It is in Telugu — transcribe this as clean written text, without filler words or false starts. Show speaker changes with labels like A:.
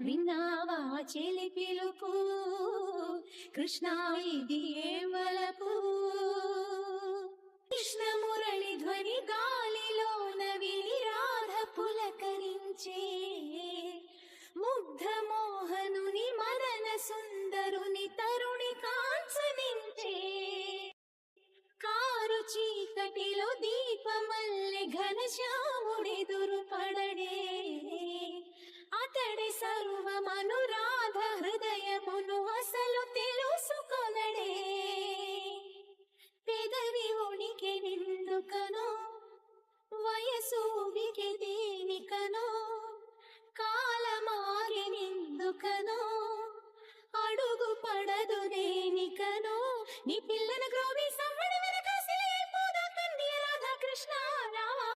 A: విన్నావా చెలి పిలుపు కృష్ణ ఇది ఏవలపు కృష్ణ మురళి ధ్వని గాలిలోన విని రాధ పులకరించే ముగ్ధ మోహనుని మదన సుందరుని తరుణి కాంచనించే కారు చీకటిలో దీపమల్లె ఘనశ్యాముడెదురు పడడే అతడి సర్వమనురాధ హృదయమును అసలు తెలుసుకొనడే పెదవి ఉనికి నిందుకను